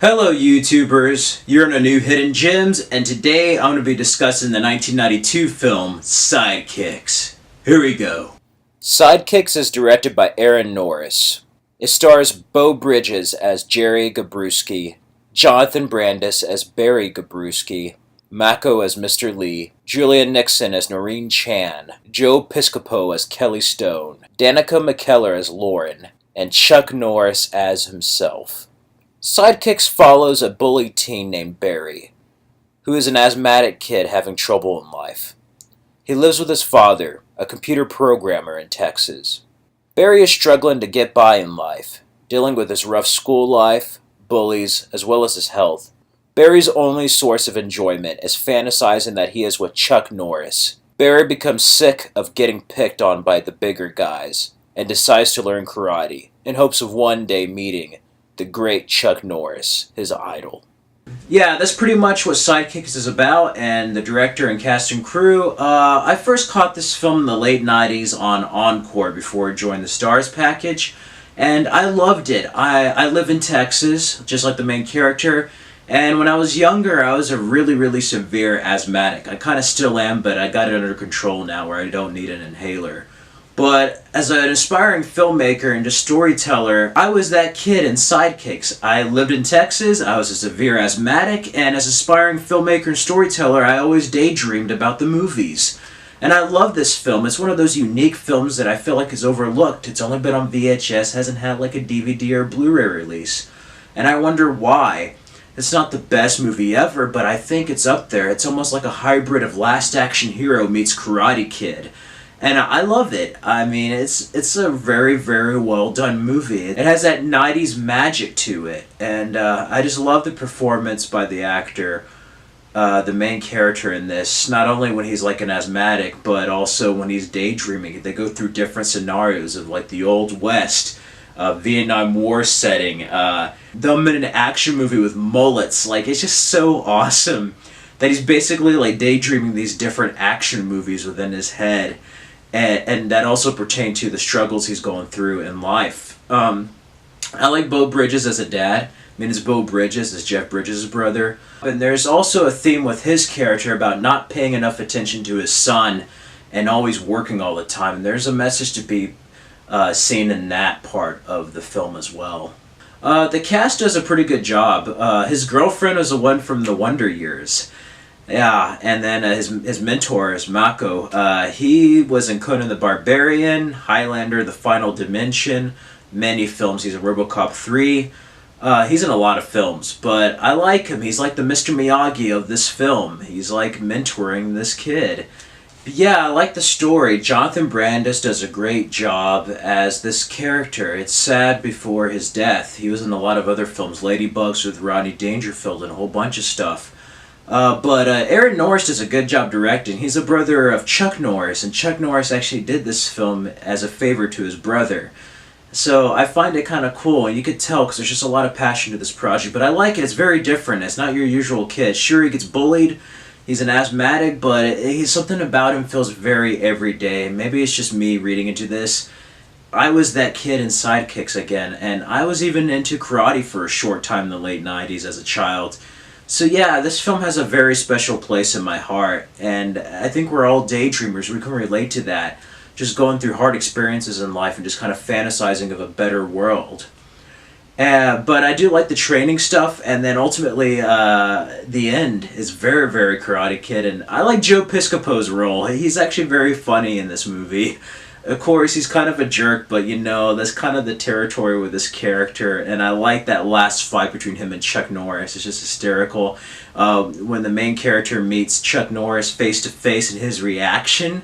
Hello YouTubers, you're in a new Hidden Gems, and today I'm going to be discussing the 1992 film Sidekicks. Here we go. Sidekicks is directed by Norris. It stars Beau Bridges as Jerry Gabrewski, Jonathan Brandis as Barry Gabrewski, Mako as Mr. Lee, Julia Nixon as Noreen Chan, Joe Piscopo as Kelly Stone, Danica McKellar as Lauren, and Chuck Norris as himself. Sidekicks follows a bullied teen named Barry, who is an asthmatic kid having trouble in life. He lives with his father, a computer programmer in Texas. Barry is struggling to get by in life, dealing with his rough school life, bullies, as well as his health. Barry's only source of enjoyment is fantasizing that he is with Chuck Norris. Barry becomes sick of getting picked on by the bigger guys, and decides to learn karate, in hopes of one day meeting the great Chuck Norris, his idol. Yeah, that's pretty much what Sidekicks is about, and the director and cast and crew. I first caught this film in the late 90s on Encore before it joined the Stars package, and I loved it. I live in Texas, just like the main character, and when I was younger, I was a really severe asthmatic. I kind of still am, but I got it under control now where I don't need an inhaler. But as an aspiring filmmaker and just storyteller, I was that kid in Sidekicks. I lived in Texas, I was a severe asthmatic, and as an aspiring filmmaker and storyteller, I always daydreamed about the movies. And I love this film. It's one of those unique films that I feel like is overlooked. It's only been on VHS, hasn't had like a DVD or Blu-ray release. And I wonder why. It's not the best movie ever, but I think it's up there. It's almost like a hybrid of Last Action Hero meets Karate Kid. And I love it. I mean, it's a very well done movie. It has that 90s magic to it. And I just love the performance by the actor, the main character in this. Not only when he's like an asthmatic, but also when he's daydreaming. They go through different scenarios of like the Old West, Vietnam War setting, them in an action movie with mullets. Like, it's just so awesome that he's basically like daydreaming these different action movies within his head. And that also pertain to the struggles he's going through in life. I like Beau Bridges as a dad. I mean, it's Beau Bridges, as Jeff Bridges' brother. And there's also a theme with his character about not paying enough attention to his son and always working all the time. And there's a message to be seen in that part of the film as well. The cast does a pretty good job. His girlfriend is the one from the Wonder Years. Yeah, and then his mentor is Mako. He was in Conan the Barbarian, Highlander, The Final Dimension, many films. He's in RoboCop 3. He's in a lot of films, but I like him. He's like the Mr. Miyagi of this film. He's like mentoring this kid. But yeah, I like the story. Jonathan Brandis does a great job as this character. It's sad before his death. He was in a lot of other films, Ladybugs with Rodney Dangerfield and a whole bunch of stuff. But Norris does a good job directing. He's a brother of Chuck Norris, and Chuck Norris actually did this film as a favor to his brother. So I find it kind of cool, and you could tell because there's just a lot of passion to this project. But I like it. It's very different. It's not your usual kid. Sure, he gets bullied. He's an asthmatic, but he's something about him feels very everyday. Maybe it's just me reading into this. I was that kid in Sidekicks again, and I was even into karate for a short time in the late 90s as a child. So yeah, this film has a very special place in my heart, and I think we're all daydreamers. We can relate to that. Just going through hard experiences in life and just kind of fantasizing of a better world. But I do like the training stuff, and then ultimately the end is very Karate Kid, and I like Joe Piscopo's role. He's actually very funny in this movie. Of course, he's kind of a jerk, but you know, that's kind of the territory with this character, and I like that last fight between him and Chuck Norris. It's just hysterical. When the main character meets Chuck Norris face to face, and his reaction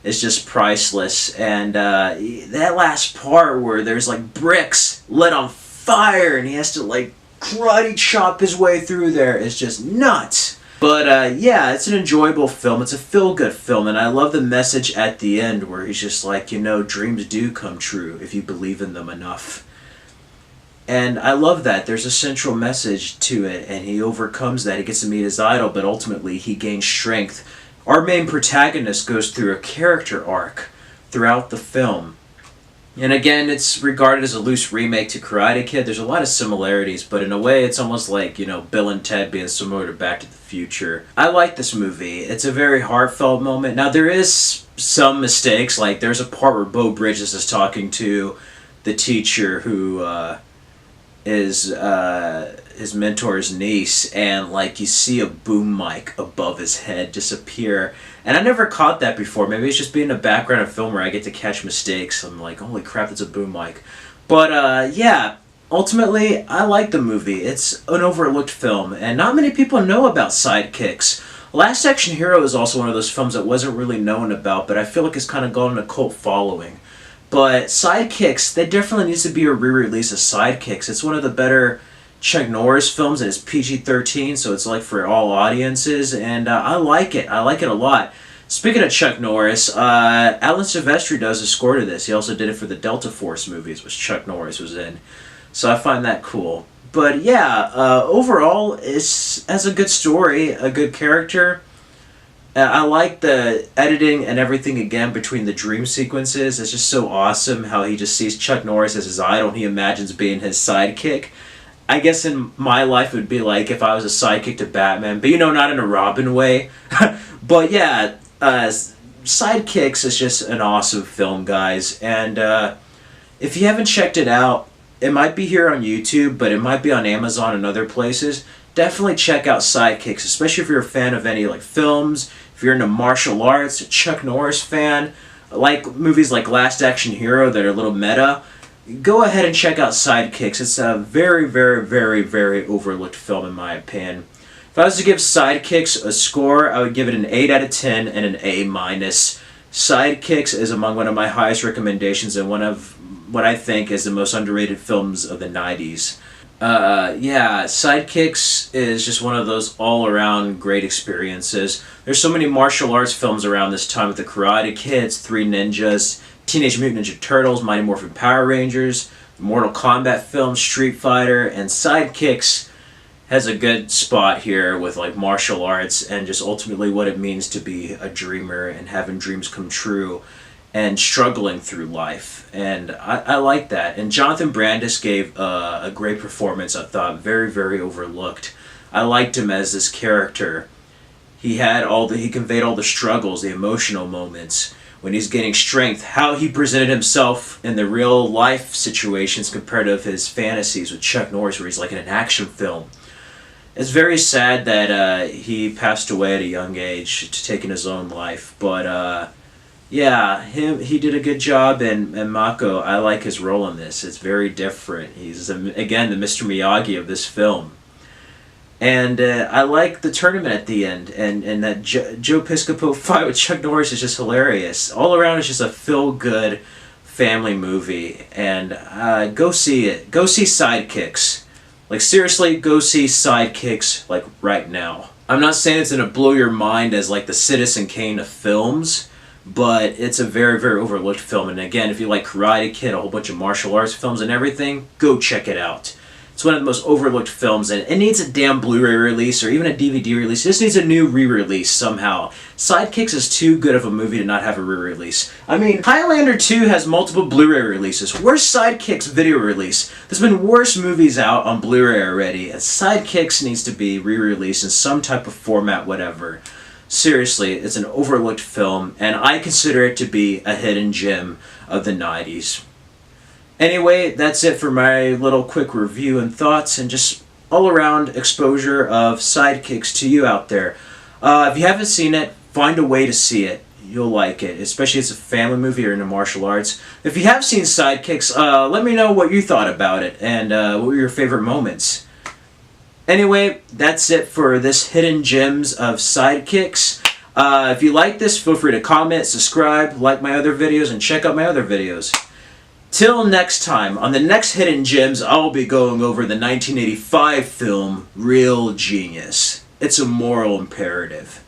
is just priceless. And that last part where there's like bricks lit on fire, and he has to like karate chop his way through there is just nuts. But yeah, it's an enjoyable film. It's a feel-good film, and I love the message at the end where he's just like, you know, dreams do come true if you believe in them enough. And I love that. There's a central message to it, and he overcomes that. He gets to meet his idol, but ultimately he gains strength. Our main protagonist goes through a character arc throughout the film. And again, it's regarded as a loose remake to Karate Kid. There's a lot of similarities, but in a way, it's almost like, Bill and Ted being similar to Back to the Future. I like this movie. It's a very heartfelt moment. Now, there is some mistakes. Like, there's a part where Beau Bridges is talking to the teacher who is his mentor's niece, and, like, you see a boom mic above his head disappear. And I never caught that before. Maybe it's just being a background of film where I get to catch mistakes. I'm like, holy crap, that's a boom mic. But, yeah, ultimately, I like the movie. It's an overlooked film, and not many people know about Sidekicks. Last Action Hero is also one of those films that wasn't really known about, but I feel like it's kind of gone a cult following. But Sidekicks, there definitely needs to be a re-release of Sidekicks. It's one of the better Chuck Norris films, and it's PG-13, so it's like for all audiences, and I like it. I like it a lot. Speaking of Chuck Norris, Alan Silvestri does the score to this. He also did it for the Delta Force movies, which Chuck Norris was in. So I find that cool. But yeah, overall, it has a good story, a good character. I like the editing and everything again between the dream sequences. It's just so awesome how he just sees Chuck Norris as his idol and he imagines being his sidekick. I guess in my life it would be like if I was a sidekick to Batman, but not in a Robin way. But yeah, Sidekicks is just an awesome film, guys. And if you haven't checked it out, it might be here on YouTube, but it might be on Amazon and other places. Definitely check out Sidekicks, especially if you're a fan of any films, if you're into martial arts, a Chuck Norris fan, like movies like Last Action Hero that are a little meta. Go ahead and check out Sidekicks. It's a very, very, very, very overlooked film in my opinion. If I was to give Sidekicks a score, I would give it an 8 out of 10 and an A-. Sidekicks is among one of my highest recommendations and one of what I think is the most underrated films of the 90s. Yeah, Sidekicks is just one of those all-around great experiences. There's so many martial arts films around this time with the Karate Kids, Three Ninjas, Teenage Mutant Ninja Turtles, Mighty Morphin Power Rangers, Mortal Kombat films, Street Fighter, and Sidekicks has a good spot here with martial arts and just ultimately what it means to be a dreamer and having dreams come true and struggling through life. And I like that. And Jonathan Brandis gave a great performance, I thought, very, very overlooked. I liked him as this character. He conveyed all the struggles, the emotional moments, when he's getting strength, how he presented himself in the real life situations compared to his fantasies with Chuck Norris, where he's like in an action film. It's very sad that he passed away at a young age to taking his own life, but yeah, he did a good job, and Mako, I like his role in this. It's very different. He's, again, the Mr. Miyagi of this film. And I like the tournament at the end, and that Joe Piscopo fight with Chuck Norris is just hilarious. All around, it's just a feel-good family movie, and go see it. Go see Sidekicks. Seriously, go see Sidekicks, right now. I'm not saying it's going to blow your mind as, the Citizen Kane of films, but it's a very, very overlooked film. And again, if you like Karate Kid, a whole bunch of martial arts films and everything, go check it out. It's one of the most overlooked films, and it needs a damn Blu-ray release or even a DVD release. It just needs a new re-release somehow. Sidekicks is too good of a movie to not have a re-release. I mean, Highlander 2 has multiple Blu-ray releases. Where's Sidekicks video release? There's been worse movies out on Blu-ray already, and Sidekicks needs to be re-released in some type of format, whatever. Seriously, it's an overlooked film, and I consider it to be a hidden gem of the 90s. Anyway, that's it for my little quick review and thoughts and just all-around exposure of Sidekicks to you out there. If you haven't seen it, find a way to see it. You'll like it, especially if it's a family movie or into martial arts. If you have seen Sidekicks, let me know what you thought about it and what were your favorite moments. Anyway, that's it for this Hidden Gems of Sidekicks. If you like this, feel free to comment, subscribe, like my other videos, and check out my other videos. Till next time, on the next Hidden Gems, I'll be going over the 1985 film, Real Genius. It's a moral imperative.